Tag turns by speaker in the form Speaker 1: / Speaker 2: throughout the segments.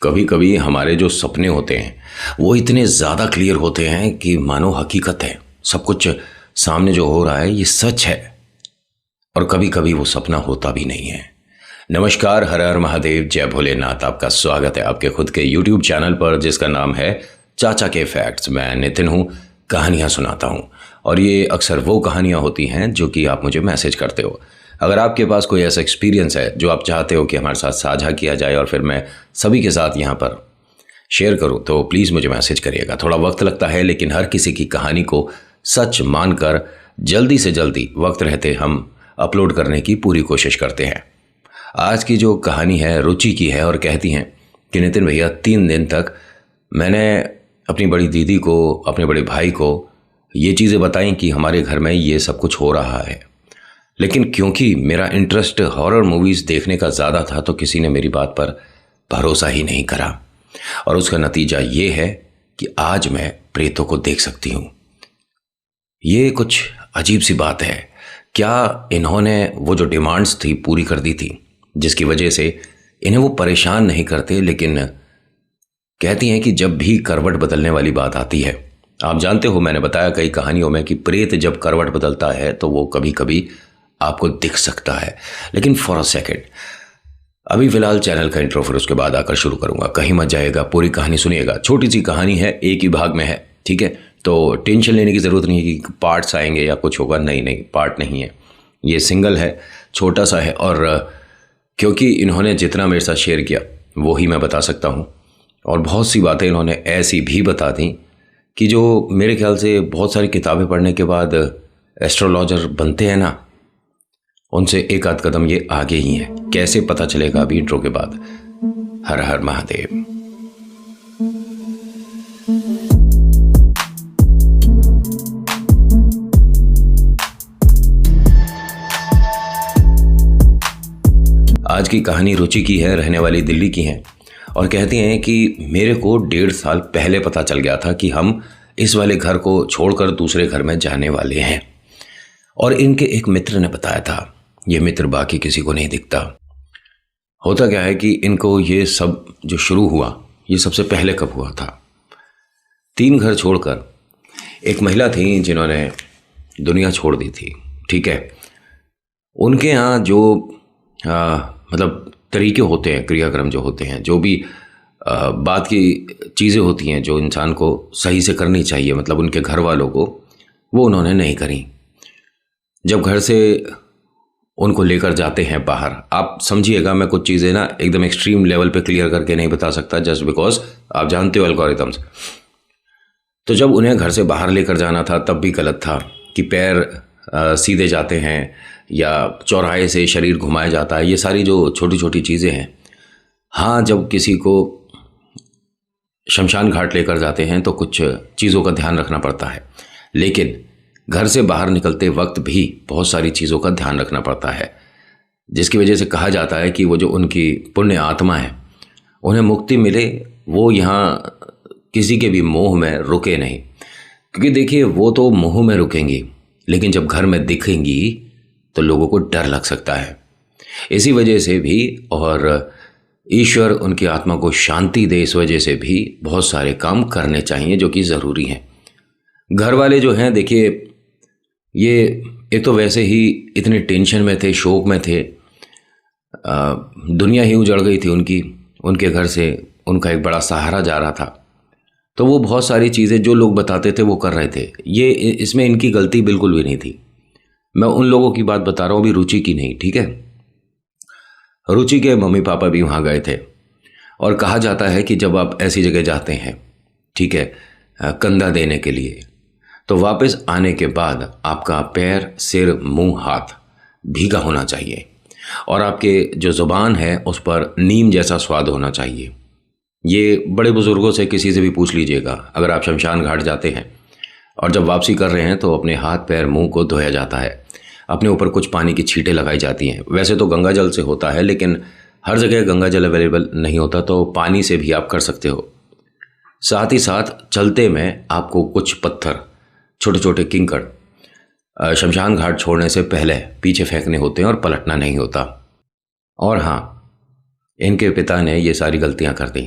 Speaker 1: कभी कभी हमारे जो सपने होते हैं वो इतने ज़्यादा क्लियर होते हैं कि मानो हकीकत है, सब कुछ सामने जो हो रहा है ये सच है। और कभी कभी वो सपना होता भी नहीं है। नमस्कार, हर हर महादेव, जय भोलेनाथ। आपका स्वागत है आपके खुद के YouTube चैनल पर जिसका नाम है चाचा के फैक्ट्स। मैं नितिन हूँ, कहानियाँ सुनाता हूँ और ये अक्सर वो कहानियाँ होती हैं जो कि आप मुझे मैसेज करते हो। अगर आपके पास कोई ऐसा एक्सपीरियंस है जो आप चाहते हो कि हमारे साथ साझा किया जाए और फिर मैं सभी के साथ यहाँ पर शेयर करूँ, तो प्लीज़ मुझे मैसेज करिएगा। थोड़ा वक्त लगता है लेकिन हर किसी की कहानी को सच मानकर जल्दी से जल्दी वक्त रहते हम अपलोड करने की पूरी कोशिश करते हैं। आज की जो कहानी है रुचि की है और कहती हैं कि नितिन भैया, 3 दिन तक मैंने अपनी बड़ी दीदी को, अपने बड़े भाई को ये चीज़ें बताई कि हमारे घर में ये सब कुछ हो रहा है, लेकिन क्योंकि मेरा इंटरेस्ट हॉरर मूवीज़ देखने का ज़्यादा था तो किसी ने मेरी बात पर भरोसा ही नहीं करा। और उसका नतीजा ये है कि आज मैं प्रेतों को देख सकती हूँ। ये कुछ अजीब सी बात है। क्या इन्होंने वो जो डिमांड्स थी पूरी कर दी थी जिसकी वजह से इन्हें वो परेशान नहीं करते, लेकिन कहती हैं कि जब भी करवट बदलने वाली बात आती है, आप जानते हो मैंने बताया कई कहानियों में कि प्रेत जब करवट बदलता है तो वो कभी कभी आपको दिख सकता है, लेकिन फॉर अ सेकेंड। अभी फिलहाल चैनल का इंट्रो, फिर उसके बाद आकर शुरू करूंगा। कहीं मत जाएगा, पूरी कहानी सुनिएगा। छोटी सी कहानी है, एक ही भाग में है, ठीक है? तो टेंशन लेने की ज़रूरत नहीं है कि पार्ट्स आएंगे या कुछ होगा। नहीं नहीं, पार्ट नहीं है, ये सिंगल है, छोटा सा है। और क्योंकि इन्होंने जितना मेरे साथ शेयर किया वो ही मैं बता सकता हूँ। और बहुत सी बातें इन्होंने ऐसी भी बता दी कि जो मेरे ख्याल से बहुत सारी किताबें पढ़ने के बाद एस्ट्रोलॉजर बनते हैं ना, उनसे एक आध कदम ये आगे ही हैं। कैसे पता चलेगा अभी इंट्रो के बाद। हर हर महादेव। आज की कहानी रुचि की है, रहने वाली दिल्ली की हैं और कहती हैं कि मेरे को 1.5 साल पहले पता चल गया था कि हम इस वाले घर को छोड़कर दूसरे घर में जाने वाले हैं। और इनके एक मित्र ने बताया था। ये मित्र बाकी किसी को नहीं दिखता। होता क्या है कि इनको ये सब जो शुरू हुआ ये सबसे पहले कब हुआ था? 3 घर छोड़कर एक महिला थी जिन्होंने दुनिया छोड़ दी थी, ठीक है? उनके यहाँ जो मतलब तरीके होते हैं, क्रियाक्रम जो होते हैं, जो भी बात की चीज़ें होती हैं जो इंसान को सही से करनी चाहिए, मतलब उनके घर वालों को, वो उन्होंने नहीं करी। जब घर से उनको लेकर जाते हैं बाहर, आप समझिएगा, मैं कुछ चीज़ें ना एकदम एक्सट्रीम लेवल पे क्लियर करके नहीं बता सकता, जस्ट बिकॉज आप जानते हो एल्गोरिथम्स। तो जब उन्हें घर से बाहर लेकर जाना था तब भी गलत था कि पैर सीधे जाते हैं या चौराहे से शरीर घुमाया जाता है। ये सारी जो छोटी छोटी चीज़ें हैं, हाँ, जब किसी को शमशान घाट लेकर जाते हैं तो कुछ चीज़ों का ध्यान रखना पड़ता है, लेकिन घर से बाहर निकलते वक्त भी बहुत सारी चीज़ों का ध्यान रखना पड़ता है, जिसकी वजह से कहा जाता है कि वो जो उनकी पुण्य आत्मा है उन्हें मुक्ति मिले, वो यहाँ किसी के भी मोह में रुके नहीं। क्योंकि देखिए, वो तो मोह में रुकेंगी लेकिन जब घर में दिखेंगी तो लोगों को डर लग सकता है। इसी वजह से भी, और ईश्वर उनकी आत्मा को शांति दे, इस वजह से भी बहुत सारे काम करने चाहिए जो कि ज़रूरी हैं। घर वाले जो हैं, देखिए, ये एक तो वैसे ही इतने टेंशन में थे, शोक में थे, दुनिया ही उजड़ गई थी उनकी। उनके घर से उनका एक बड़ा सहारा जा रहा था, तो वो बहुत सारी चीज़ें जो लोग बताते थे वो कर रहे थे। ये इसमें इनकी गलती बिल्कुल भी नहीं थी। मैं उन लोगों की बात बता रहा हूँ, अभी रुचि की नहीं, ठीक है? रुचि के मम्मी पापा भी वहाँ गए थे और कहा जाता है कि जब आप ऐसी जगह जाते हैं, ठीक है, कंधा देने के लिए, तो वापस आने के बाद आपका पैर, सिर, मुंह, हाथ भीगा होना चाहिए और आपके जो ज़ुबान है उस पर नीम जैसा स्वाद होना चाहिए। ये बड़े बुज़ुर्गों से, किसी से भी पूछ लीजिएगा। अगर आप शमशान घाट जाते हैं और जब वापसी कर रहे हैं तो अपने हाथ, पैर, मुंह को धोया जाता है, अपने ऊपर कुछ पानी की छींटें लगाई जाती हैं। वैसे तो गंगा जल से होता है, लेकिन हर जगह गंगा जल अवेलेबल नहीं होता, तो पानी से भी आप कर सकते हो। साथ ही साथ चलते में आपको कुछ पत्थर, छोटे छोटे किंकड़ शमशान घाट छोड़ने से पहले पीछे फेंकने होते हैं और पलटना नहीं होता। और हाँ, इनके पिता ने ये सारी गलतियां कर दी।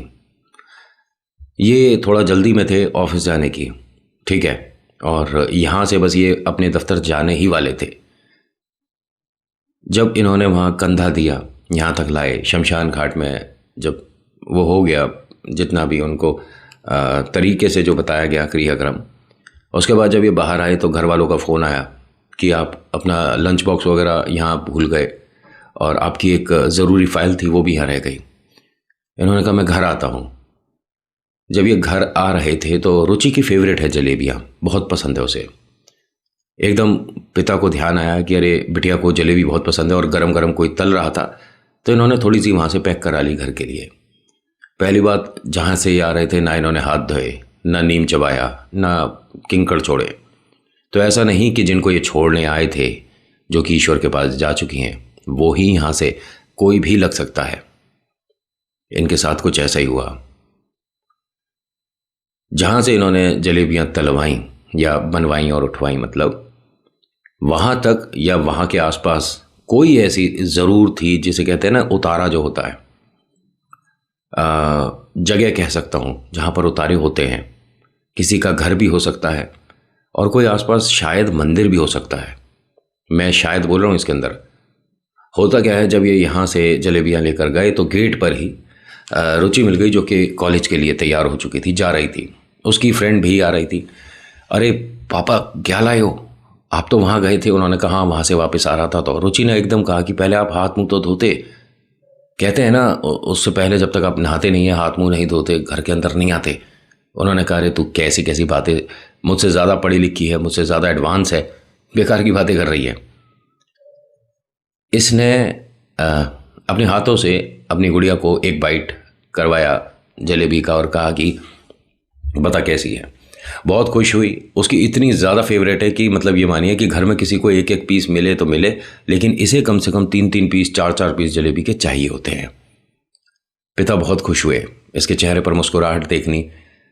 Speaker 1: ये थोड़ा जल्दी में थे ऑफिस जाने की, ठीक है, और यहाँ से बस ये अपने दफ्तर जाने ही वाले थे। जब इन्होंने वहाँ कंधा दिया, यहाँ तक लाए शमशान घाट में, जब वो हो गया जितना भी उनको तरीके से जो बताया गया क्रियाक्रम, उसके बाद जब ये बाहर आए तो घर वालों का फ़ोन आया कि आप अपना लंच बॉक्स वगैरह यहाँ भूल गए और आपकी एक ज़रूरी फ़ाइल थी वो भी यहाँ रह गई। इन्होंने कहा मैं घर आता हूँ। जब ये घर आ रहे थे तो रुचि की फेवरेट है जलेबियाँ, बहुत पसंद है उसे। एकदम पिता को ध्यान आया कि अरे बिटिया को जलेबी बहुत पसंद है और गरम गरम कोई तल रहा था, तो इन्होंने थोड़ी सी वहाँ से पैक करा ली घर के लिए। पहली बात, जहाँ से ये आ रहे थे ना इन्होंने हाथ धोए, ना नीम चबाया, ना किंकड़ छोड़े। तो ऐसा नहीं कि जिनको ये छोड़ने आए थे, जो कि ईश्वर के पास जा चुकी हैं, वो ही यहाँ से कोई भी लग सकता है। इनके साथ कुछ ऐसा ही हुआ। जहाँ से इन्होंने जलेबियाँ तलवाई या बनवाई और उठवाई, मतलब वहाँ तक या वहाँ के आसपास कोई ऐसी ज़रूर थी, जिसे कहते हैं ना उतारा जो होता है, जगह कह सकता हूँ जहाँ पर उतारे होते हैं। किसी का घर भी हो सकता है और कोई आसपास शायद मंदिर भी हो सकता है। मैं शायद बोल रहा हूँ। इसके अंदर होता क्या है, जब ये यहाँ से जलेबियाँ लेकर गए तो गेट पर ही रुचि मिल गई, जो कि कॉलेज के लिए तैयार हो चुकी थी, जा रही थी। उसकी फ्रेंड भी आ रही थी। अरे पापा क्या लाए हो, आप तो वहाँ गए थे। उन्होंने कहा वहाँ से वापस आ रहा था। तो रुचि ने एकदम कहा कि पहले आप हाथ मुंह तो धोते, कहते हैं ना उससे पहले जब तक आप नहाते नहीं है, हाथ मुंह नहीं धोते, घर के अंदर नहीं आते। उन्होंने कहा अरे तू कैसी कैसी बातें, मुझसे ज़्यादा पढ़ी लिखी है, मुझसे ज़्यादा एडवांस है, बेकार की बातें कर रही है। इसने अपने हाथों से अपनी गुड़िया को एक बाइट करवाया जलेबी का और कहा कि बता कैसी है। बहुत खुश हुई। उसकी इतनी ज़्यादा फेवरेट है कि मतलब ये मानिए कि घर में किसी को एक एक पीस मिले तो मिले, लेकिन इसे कम से कम 3-3 पीस, 4-4 पीस जलेबी के चाहिए होते हैं। पिता बहुत खुश हुए। इसके चेहरे पर मुस्कुराहट देखनी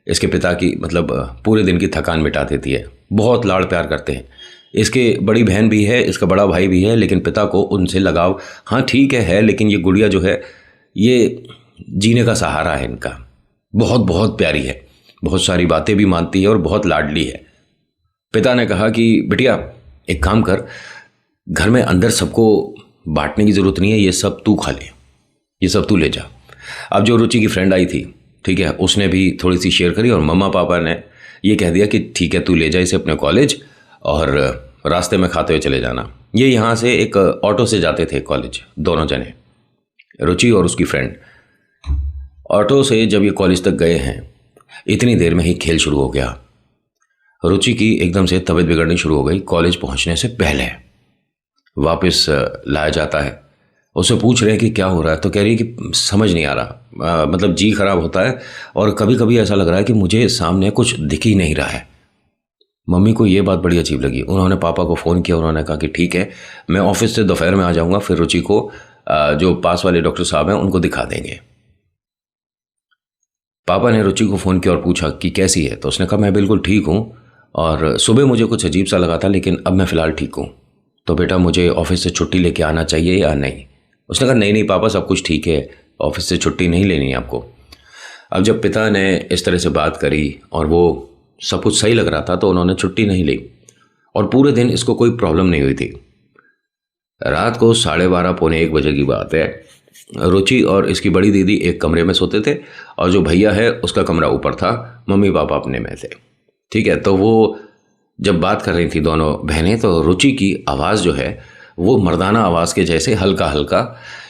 Speaker 1: इसके पिता की मतलब पूरे दिन की थकान मिटा देती है। बहुत लाड़ प्यार करते हैं। इसके बड़ी बहन भी है, इसका बड़ा भाई भी है, लेकिन पिता को उनसे लगाव हाँ ठीक है, लेकिन ये गुड़िया जो है ये जीने का सहारा है इनका। बहुत बहुत प्यारी है, बहुत सारी बातें भी मानती है और बहुत लाडली है। पिता ने कहा कि बिटिया एक काम कर, घर में अंदर सबको बांटने की ज़रूरत नहीं है, ये सब तू खा ले, ये सब तू ले जा। अब जो रुचि की फ्रेंड आई थी, ठीक है, उसने भी थोड़ी सी शेयर करी और मम्मा पापा ने ये कह दिया कि ठीक है तू ले जा इसे अपने कॉलेज और रास्ते में खाते हुए चले जाना। ये यहाँ से एक ऑटो से जाते थे कॉलेज, दोनों जने, रुचि और उसकी फ्रेंड। ऑटो से जब ये कॉलेज तक गए हैं, इतनी देर में ही खेल शुरू हो गया। रुचि की एकदम से तबीयत बिगड़नी शुरू हो गई। कॉलेज पहुंचने से पहले वापस लाया जाता है, उससे पूछ रहे हैं कि क्या हो रहा है, तो कह रही है कि समझ नहीं आ रहा, मतलब जी खराब होता है और कभी कभी ऐसा लग रहा है कि मुझे सामने कुछ दिख ही नहीं रहा है। मम्मी को ये बात बड़ी अजीब लगी। उन्होंने पापा को फ़ोन किया। उन्होंने कहा कि ठीक है मैं ऑफिस से दोपहर में आ जाऊँगा, फिर रुचि को जो पास वाले डॉक्टर साहब हैं उनको दिखा देंगे। पापा ने रुचि को फ़ोन किया और पूछा कि कैसी है, तो उसने कहा मैं बिल्कुल ठीक हूँ और सुबह मुझे कुछ अजीब सा लगा था, लेकिन अब मैं फ़िलहाल ठीक हूँ। तो बेटा मुझे ऑफिस से छुट्टी लेके आना चाहिए या नहीं? उसने कहा नहीं नहीं पापा सब कुछ ठीक है, ऑफिस से छुट्टी नहीं लेनी है आपको। अब जब पिता ने इस तरह से बात करी और वो सब कुछ सही लग रहा था, तो उन्होंने छुट्टी नहीं ली और पूरे दिन इसको कोई प्रॉब्लम नहीं हुई थी। रात को 12:30 पौने 1 बजे की बात है। रुचि और इसकी बड़ी दीदी एक कमरे में सोते थे और जो भैया है उसका कमरा ऊपर था, मम्मी पापा अपने में थे, ठीक है। तो वो जब बात कर रही थी दोनों बहनें, तो रुचि की आवाज़ जो है वो मर्दाना आवाज़ के जैसे हल्का हल्का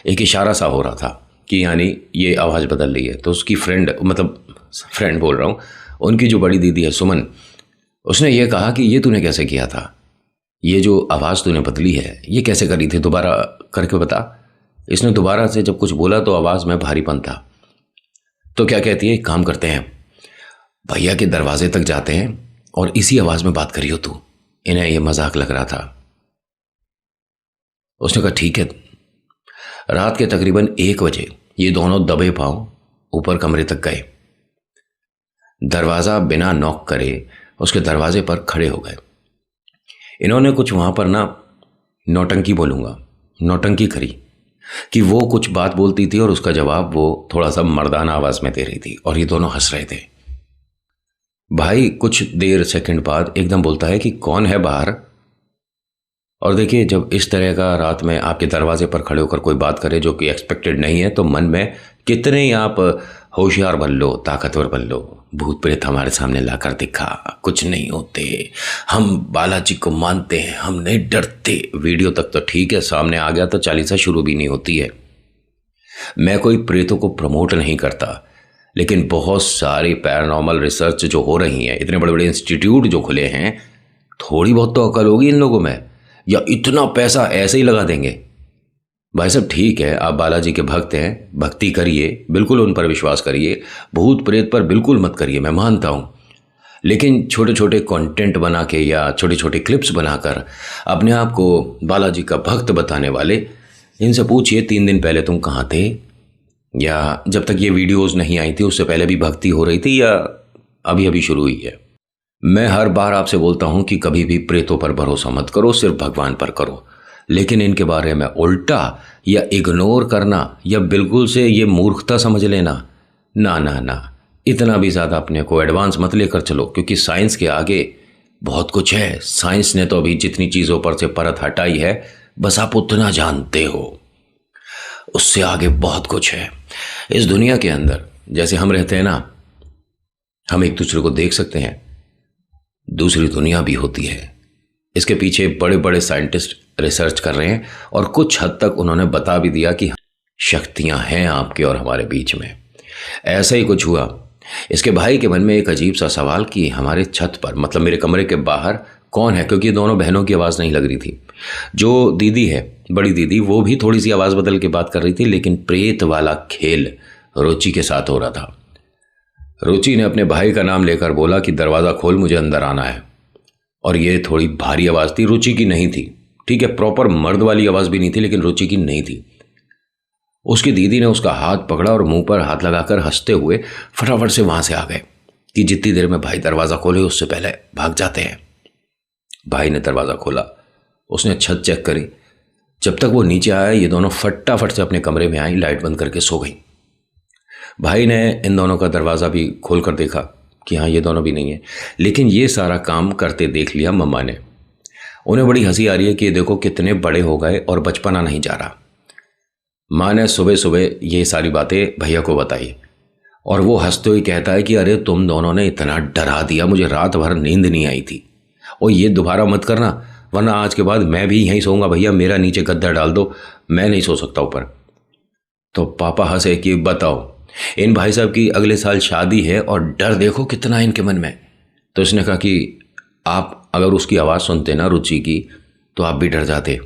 Speaker 1: एक इशारा सा हो रहा था कि यानी ये आवाज़ बदल रही है। तो उसकी फ्रेंड, मतलब फ्रेंड बोल रहा हूँ, उनकी जो बड़ी दीदी है सुमन, उसने ये कहा कि ये तूने कैसे किया था, ये जो आवाज़ तूने बदली है ये कैसे करी थी, दोबारा करके बता। इसने दोबारा से जब कुछ बोला तो आवाज़ में भारीपन था। तो क्या कहती है, एक काम करते हैं, भैया के दरवाजे तक जाते हैं और इसी आवाज़ में बात करियो तू। इन्हें ये मजाक लग रहा था। उसने कहा ठीक है। रात के तकरीबन 1 बजे ये दोनों दबे पांव ऊपर कमरे तक गए। दरवाज़ा बिना नॉक करे उसके दरवाजे पर खड़े हो गए। इन्होंने कुछ वहाँ पर ना नौटंकी बोलूँगा, नौटंकी करी कि वो कुछ बात बोलती थी और उसका जवाब वो थोड़ा सा मर्दाना आवाज़ में दे रही थी और ये दोनों हंस रहे थे। भाई कुछ देर सेकंड बाद एकदम बोलता है कि कौन है बाहर। और देखिए, जब इस तरह का रात में आपके दरवाजे पर खड़े होकर कोई बात करे जो कि एक्सपेक्टेड नहीं है, तो मन में कितने ही आप होशियार बन लो, ताकतवर बन लो, भूत प्रेत हमारे सामने लाकर दिखा, कुछ नहीं होते, हम बालाजी को मानते हैं, हम नहीं डरते, वीडियो तक तो ठीक है, सामने आ गया तो चालीसा शुरू भी नहीं होती है। मैं कोई प्रेतों को प्रमोट नहीं करता, लेकिन बहुत सारी पैरानॉर्मल रिसर्च जो हो रही हैं, इतने बड़े बड़े इंस्टीट्यूट जो खुले हैं, थोड़ी बहुत तो अकल होगी इन लोगों में, या इतना पैसा ऐसे ही लगा देंगे? भाई साहब ठीक है, आप बालाजी के भक्त हैं, भक्ति करिए, बिल्कुल उन पर विश्वास करिए, भूत प्रेत पर बिल्कुल मत करिए, मैं मानता हूँ, लेकिन छोटे छोटे कंटेंट बना के या छोटे छोटे क्लिप्स बनाकर अपने आप को बालाजी का भक्त बताने वाले, इनसे पूछिए 3 दिन पहले तुम कहाँ थे, या जब तक ये वीडियोस नहीं आई थी उससे पहले भी भक्ति हो रही थी, या अभी अभी शुरू हुई है। मैं हर बार आपसे बोलता हूँ कि कभी भी प्रेतों पर भरोसा मत करो, सिर्फ भगवान पर करो, लेकिन इनके बारे में उल्टा या इग्नोर करना या बिल्कुल से ये मूर्खता समझ लेना, ना ना ना, इतना भी ज़्यादा अपने को एडवांस मत लेकर चलो, क्योंकि साइंस के आगे बहुत कुछ है। साइंस ने तो अभी जितनी चीज़ों पर से परत हटाई है, बस आप उतना जानते हो, उससे आगे बहुत कुछ है। इस दुनिया के अंदर जैसे हम रहते हैं ना, हम एक दूसरे को देख सकते हैं, दूसरी दुनिया भी होती है। इसके पीछे बड़े बड़े साइंटिस्ट रिसर्च कर रहे हैं और कुछ हद तक उन्होंने बता भी दिया कि शक्तियां हैं आपके और हमारे बीच में। ऐसा ही कुछ हुआ। इसके भाई के मन में एक अजीब सा सवाल कि हमारे छत पर, मतलब मेरे कमरे के बाहर कौन है, क्योंकि दोनों बहनों की आवाज़ नहीं लग रही थी। जो दीदी है, बड़ी दीदी, वो भी थोड़ी सी आवाज़ बदल के बात कर रही थी, लेकिन प्रेत वाला खेल रुचि के साथ हो रहा था। रुचि ने अपने भाई का नाम लेकर बोला कि दरवाज़ा खोल, मुझे अंदर आना है। और ये थोड़ी भारी आवाज़ थी, रुचि की नहीं थी, ठीक है, प्रॉपर मर्द वाली आवाज़ भी नहीं थी, लेकिन रुचि की नहीं थी। उसकी दीदी ने उसका हाथ पकड़ा और मुंह पर हाथ लगाकर हंसते हुए फटाफट से वहां से आ गए कि जितनी देर में भाई दरवाज़ा खोले उससे पहले भाग जाते हैं। भाई ने दरवाज़ा खोला, उसने छत चेक करी। जब तक वो नीचे आया, ये दोनों फटाफट से अपने कमरे में आई, लाइट बंद करके सो गई। भाई ने इन दोनों का दरवाज़ा भी खोल कर देखा कि हाँ, ये दोनों भी नहीं है, लेकिन ये सारा काम करते देख लिया मम्मा ने। उन्हें बड़ी हंसी आ रही है कि देखो कितने बड़े हो गए और बचपना नहीं जा रहा। माँ ने सुबह सुबह ये सारी बातें भैया को बताई और वो हंसते हुए कहता है कि अरे तुम दोनों ने इतना डरा दिया, मुझे रात भर नींद नहीं आई थी, और ये दोबारा मत करना, वरना आज के बाद मैं भी यहीं सोऊंगा भैया, मेरा नीचे गद्दा डाल दो, मैं नहीं सो सकता ऊपर। तो पापा हंसे कि बताओ, इन भाई साहब की अगले साल शादी है और डर देखो कितना है इनके मन में। तो इसने कहा कि आप अगर उसकी आवाज़ सुनते ना रुचि की, तो आप भी डर जाते,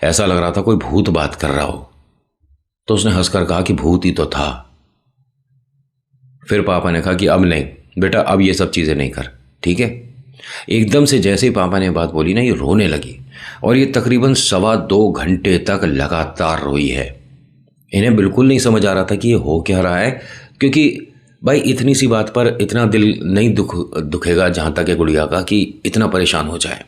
Speaker 1: ऐसा लग रहा था कोई भूत बात कर रहा हो। तो उसने हंसकर कहा कि भूत ही तो था। फिर पापा ने कहा कि अब नहीं बेटा, अब ये सब चीज़ें नहीं कर, ठीक है। एकदम से जैसे ही पापा ने बात बोली ना, ये रोने लगी और ये तकरीबन 2.25 घंटे तक लगातार रोई है। इन्हें बिल्कुल नहीं समझ आ रहा था कि ये हो क्या रहा है, क्योंकि भाई इतनी सी बात पर इतना दिल नहीं दुखेगा जहाँ तक है गुड़िया का कि इतना परेशान हो जाए।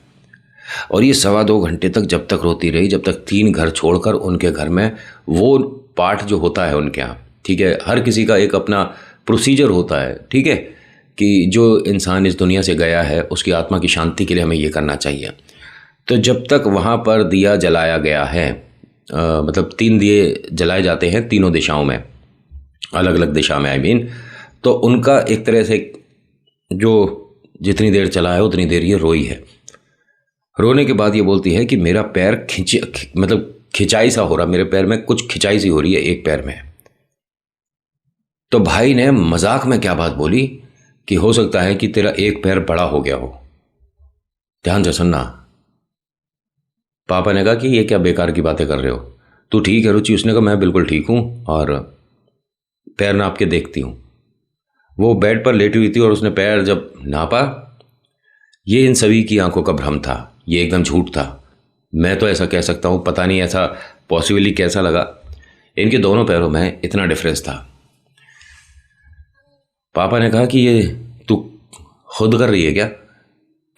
Speaker 1: और ये 2.25 घंटे तक जब तक रोती रही, जब तक 3 घर छोड़कर उनके घर में वो पाठ जो होता है उनके यहाँ, ठीक है, हर किसी का एक अपना प्रोसीजर होता है, ठीक है, कि जो इंसान इस दुनिया से गया है उसकी आत्मा की शांति के लिए हमें ये करना चाहिए। तो जब तक वहाँ पर दिया जलाया गया है, मतलब 3 दिए जलाए जाते हैं तीनों दिशाओं में, अलग अलग दिशा में, आई मीन, तो उनका एक तरह से जो जितनी देर चला है उतनी देर ये रोई है। रोने के बाद ये बोलती है कि मेरा पैर मतलब खिंचाई सा हो रहा, मेरे पैर में कुछ खिंचाई सी हो रही है एक पैर में। तो भाई ने मजाक में क्या बात बोली कि हो सकता है कि तेरा एक पैर बड़ा हो गया हो, ध्यान से सुनना। पापा ने कहा कि ये क्या बेकार की बातें कर रहे हो, तू ठीक है रुचि? उसने कहा मैं बिल्कुल ठीक हूं और पैर नाप के देखती हूं। वो बेड पर लेटी हुई थी और उसने पैर जब नापा, ये इन सभी की आंखों का भ्रम था, ये एकदम झूठ था। मैं तो ऐसा कह सकता हूं, पता नहीं ऐसा पॉसिबली कैसा लगा, इनके दोनों पैरों में इतना डिफरेंस था। पापा ने कहा कि ये तू खुद कर रही है क्या?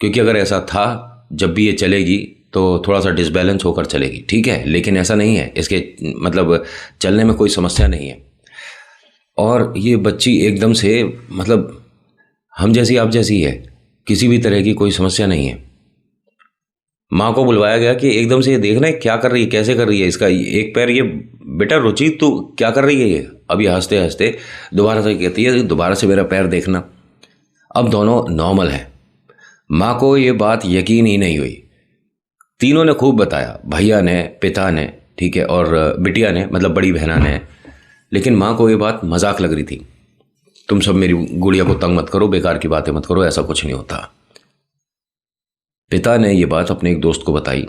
Speaker 1: क्योंकि अगर ऐसा था, जब भी ये चलेगी तो थोड़ा सा डिसबैलेंस होकर चलेगी, ठीक है, लेकिन ऐसा नहीं है, इसके मतलब चलने में कोई समस्या नहीं है। और ये बच्ची एकदम से मतलब हम जैसी आप जैसी है, किसी भी तरह की कोई समस्या नहीं है। माँ को बुलवाया गया कि एकदम से ये देखना है क्या कर रही है, कैसे कर रही है, इसका एक पैर ये, बेटा रुचि तू क्या कर रही है ये। अब ये हंसते हंसते दोबारा से कहती है दोबारा से मेरा पैर देखना। अब दोनों नॉर्मल हैं। माँ को ये बात यकीन ही नहीं हुई। तीनों ने खूब बताया, भैया ने, पिता ने, ठीक है, और बिटिया ने, मतलब बड़ी बहना ने। लेकिन माँ को ये बात मजाक लग रही थी। तुम सब मेरी गुड़िया को तंग मत करो, बेकार की बातें मत करो, ऐसा कुछ नहीं होता। पिता ने ये बात अपने एक दोस्त को बताई।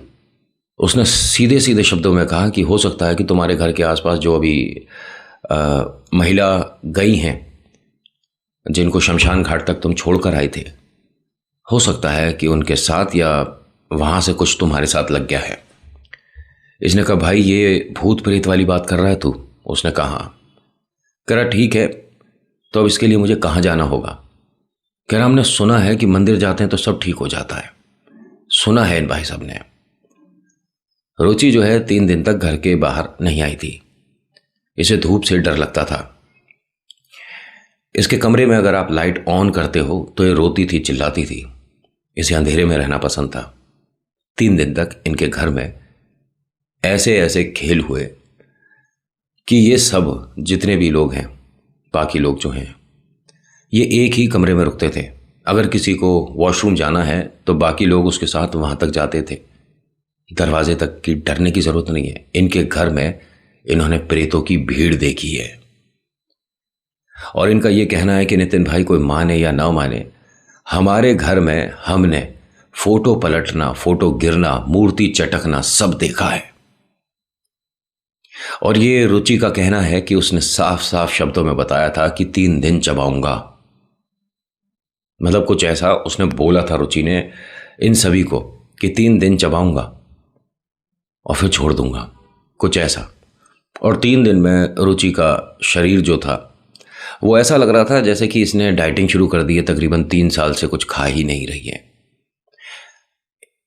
Speaker 1: उसने सीधे सीधे शब्दों में कहा कि हो सकता है कि तुम्हारे घर के आसपास जो अभी महिला गई हैं, जिनको शमशान घाट तक तुम छोड़कर आए थे, हो सकता है कि उनके साथ या वहाँ से कुछ तुम्हारे साथ लग गया है। इसने कहा भाई ये भूत प्रेत वाली बात कर रहा है तू? उसने कहा। कह रहा ठीक है, तो अब इसके लिए मुझे कहाँ जाना होगा? कह रहा हमने सुना है कि मंदिर जाते हैं तो सब ठीक हो जाता है, सुना है इन भाई साहब ने। रुचि जो है 3 दिन तक घर के बाहर नहीं आई थी। इसे धूप से डर लगता था। इसके कमरे में अगर आप लाइट ऑन करते हो तो ये रोती थी, चिल्लाती थी। इसे अंधेरे में रहना पसंद था। 3 दिन तक इनके घर में ऐसे ऐसे खेल हुए कि ये सब जितने भी लोग हैं, बाकी लोग जो हैं, ये एक ही कमरे में रुकते थे। अगर किसी को वॉशरूम जाना है तो बाकी लोग उसके साथ वहां तक जाते थे। दरवाजे तक की डरने की जरूरत नहीं है। इनके घर में इन्होंने प्रेतों की भीड़ देखी है। और इनका यह कहना है कि नितिन भाई कोई माने या ना माने, हमारे घर में हमने फोटो पलटना, फोटो गिरना, मूर्ति चटकना सब देखा है। और ये रुचि का कहना है कि उसने साफ साफ शब्दों में बताया था कि 3 दिन चबाऊंगा। मतलब कुछ ऐसा उसने बोला था रुचि ने इन सभी को कि 3 दिन चबाऊंगा और फिर छोड़ दूंगा, कुछ ऐसा। और 3 दिन में रुचि का शरीर जो था वो ऐसा लग रहा था जैसे कि इसने डाइटिंग शुरू कर दी है। तकरीबन 3 साल से कुछ खा ही नहीं रही है।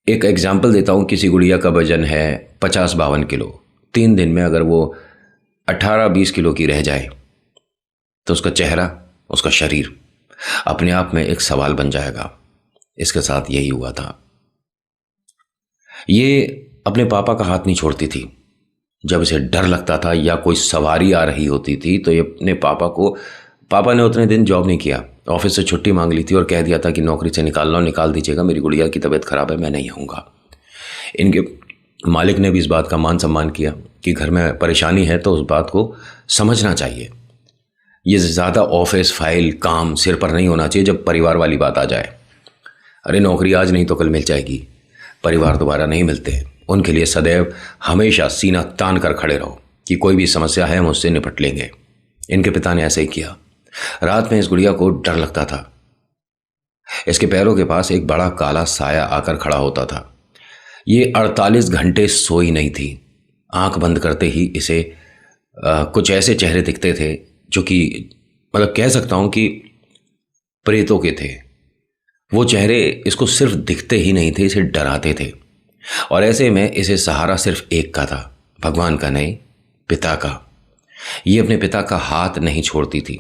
Speaker 1: एक एग्जाम्पल देता हूँ, किसी गुड़िया का वजन है 50-52 किलो। 3 दिन में अगर वो 18-20 किलो की रह जाए तो उसका चेहरा, उसका शरीर अपने आप में एक सवाल बन जाएगा। इसके साथ यही हुआ था। ये अपने पापा का हाथ नहीं छोड़ती थी। जब इसे डर लगता था या कोई सवारी आ रही होती थी तो ये अपने पापा ने उतने दिन जॉब नहीं किया, ऑफिस से छुट्टी मांग ली थी और कह दिया था कि नौकरी से निकाल दीजिएगा, मेरी गुड़िया की तबीयत खराब है, मैं नहीं आऊँगा। इनके मालिक ने भी इस बात का मान सम्मान किया कि घर में परेशानी है तो उस बात को समझना चाहिए। ये ज़्यादा ऑफिस फाइल काम सिर पर नहीं होना चाहिए जब परिवार वाली बात आ जाए। अरे नौकरी आज नहीं तो कल मिल जाएगी, परिवार दोबारा नहीं मिलते। उनके लिए सदैव हमेशा सीना तान कर खड़े रहो कि कोई भी समस्या है हम उससे निपट लेंगे। इनके पिता ने ऐसे ही किया। रात में इस गुड़िया को डर लगता था। इसके पैरों के पास एक बड़ा काला साया आकर खड़ा होता था। ये 48 घंटे सोई नहीं थी। आंख बंद करते ही इसे कुछ ऐसे चेहरे दिखते थे जो कि मतलब कह सकता हूं कि प्रेतों के थे। वो चेहरे इसको सिर्फ दिखते ही नहीं थे, इसे डराते थे। और ऐसे में इसे सहारा सिर्फ एक का था, भगवान का नहीं, पिता का। ये अपने पिता का हाथ नहीं छोड़ती थी।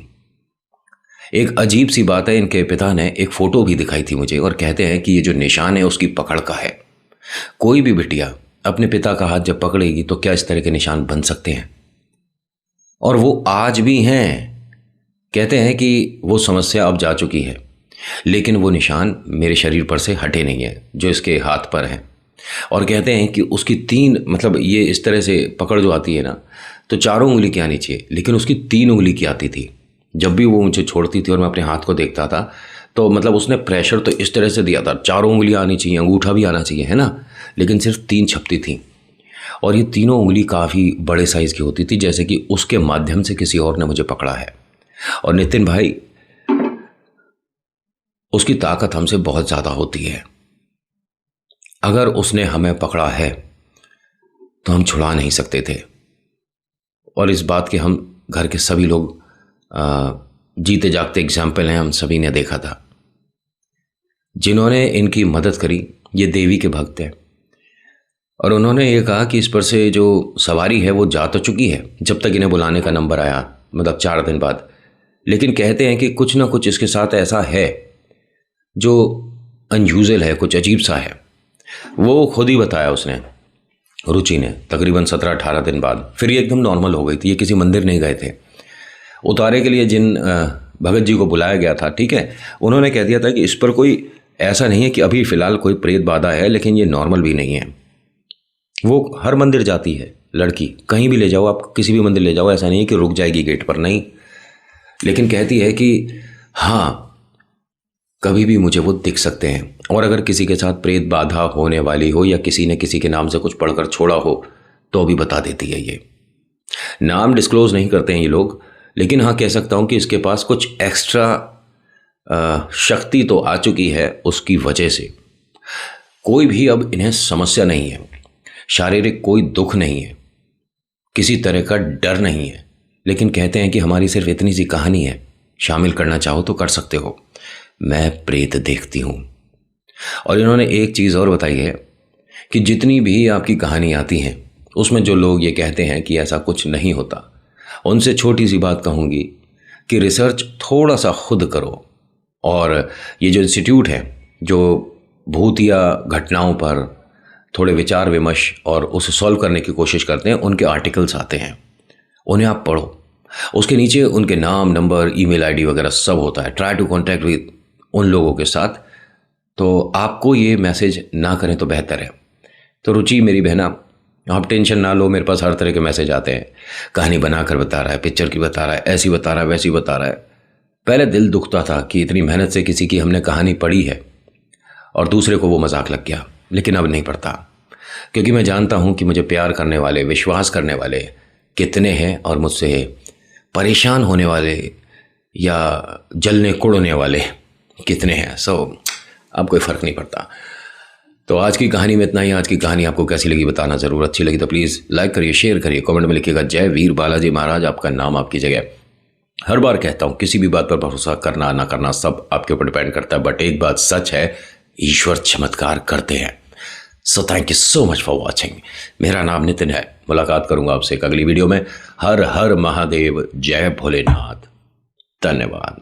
Speaker 1: एक अजीब सी बात है, इनके पिता ने एक फोटो भी दिखाई थी मुझे और कहते हैं कि ये जो निशान है उसकी पकड़ का है। कोई भी बिटिया अपने पिता का हाथ जब पकड़ेगी तो क्या इस तरह के निशान बन सकते हैं? और वो आज भी हैं। कहते हैं कि वो समस्या अब जा चुकी है, लेकिन वो निशान मेरे शरीर पर से हटे नहीं है जो इसके हाथ पर हैं। और कहते हैं कि उसकी 3 मतलब ये इस तरह से पकड़ जो आती है ना, तो 4 उंगली की आनी चाहिए, लेकिन उसकी 3 उंगली की आती थी। जब भी वो मुझे छोड़ती थी और मैं अपने हाथ को देखता था तो मतलब उसने प्रेशर तो इस तरह से दिया था, 4 उंगलियां आनी चाहिए, अंगूठा भी आना चाहिए, है ना, लेकिन सिर्फ 3 छपती थी। और ये तीनों उंगली काफ़ी बड़े साइज़ की होती थी, जैसे कि उसके माध्यम से किसी और ने मुझे पकड़ा है। और नितिन भाई, उसकी ताकत हमसे बहुत ज़्यादा होती है। अगर उसने हमें पकड़ा है तो हम छुड़ा नहीं सकते थे। और इस बात के हम घर के सभी लोग जीते जागते एग्जाम्पल हैं, हम सभी ने देखा था। जिन्होंने इनकी मदद करी ये देवी के भक्त हैं और उन्होंने ये कहा कि इस पर से जो सवारी है वो जा तो चुकी है जब तक इन्हें बुलाने का नंबर आया, मतलब 4 दिन बाद। लेकिन कहते हैं कि कुछ ना कुछ इसके साथ ऐसा है जो अनयूजुअल है, कुछ अजीब सा है। वो खुद ही बताया उसने, रुचि ने, तकरीबन 17-18 दिन बाद। फिर ये एकदम नॉर्मल हो गई थी। ये किसी मंदिर नहीं गए थे। उतारे के लिए जिन भगत जी को बुलाया गया था, ठीक है, उन्होंने कह दिया था कि इस पर कोई ऐसा नहीं है कि अभी फ़िलहाल कोई प्रेत बाधा है, लेकिन ये नॉर्मल भी नहीं है। वो हर मंदिर जाती है लड़की, कहीं भी ले जाओ आप, किसी भी मंदिर ले जाओ, ऐसा नहीं है कि रुक जाएगी गेट पर, नहीं। लेकिन कहती है कि हाँ, कभी भी मुझे वो दिख सकते हैं, और अगर किसी के साथ प्रेत बाधा होने वाली हो या किसी ने किसी के नाम से कुछ पढ़कर छोड़ा हो तो भी बता देती है। ये नाम डिस्क्लोज नहीं करते हैं ये लोग, लेकिन हाँ कह सकता हूँ कि इसके पास कुछ एक्स्ट्रा शक्ति तो आ चुकी है। उसकी वजह से कोई भी अब इन्हें समस्या नहीं है, शारीरिक कोई दुख नहीं है, किसी तरह का डर नहीं है। लेकिन कहते हैं कि हमारी सिर्फ इतनी सी कहानी है, शामिल करना चाहो तो कर सकते हो, मैं प्रेत देखती हूँ। और इन्होंने एक चीज़ और बताई है कि जितनी भी आपकी कहानी आती हैं उसमें जो लोग ये कहते हैं कि ऐसा कुछ नहीं होता, उनसे छोटी सी बात कहूँगी कि रिसर्च थोड़ा सा खुद करो। और ये जो इंस्टीट्यूट है जो भूतिया घटनाओं पर थोड़े विचार विमर्श और उसे सॉल्व करने की कोशिश करते हैं, उनके आर्टिकल्स आते हैं, उन्हें आप पढ़ो। उसके नीचे उनके नाम, नंबर, ईमेल आईडी वगैरह सब होता है। ट्राई टू कॉन्टैक्ट विद उन लोगों के साथ, तो आपको ये मैसेज ना करें तो बेहतर है। तो रुचि मेरी बहना, आप टेंशन ना लो, मेरे पास हर तरह के मैसेज आते हैं। कहानी बनाकर बता रहा है, पिक्चर की बता रहा है, ऐसी बता रहा है, वैसी बता रहा है। पहले दिल दुखता था कि इतनी मेहनत से किसी की हमने कहानी पढ़ी है और दूसरे को वो मजाक लग गया, लेकिन अब नहीं पड़ता, क्योंकि मैं जानता हूँ कि मुझे प्यार करने वाले, विश्वास करने वाले कितने हैं और मुझसे परेशान होने वाले या जलने कुड़ने वाले कितने हैं। अब कोई फ़र्क नहीं पड़ता। तो आज की कहानी में इतना ही। आज की कहानी आपको कैसी लगी बताना ज़रूर। अच्छी लगी तो प्लीज़ लाइक करिए, शेयर करिए, कमेंट में लिखिएगा जय वीर बालाजी महाराज, आपका नाम आपकी जगह। हर बार कहता हूँ किसी भी बात पर भरोसा करना ना करना सब आपके ऊपर डिपेंड करता है, बट एक बात सच है, ईश्वर चमत्कार करते हैं। So thank you so much for watching. मेरा नाम नितिन है। मुलाकात करूंगा आपसे एक अगली वीडियो में। हर हर महादेव, जय भोलेनाथ। धन्यवाद।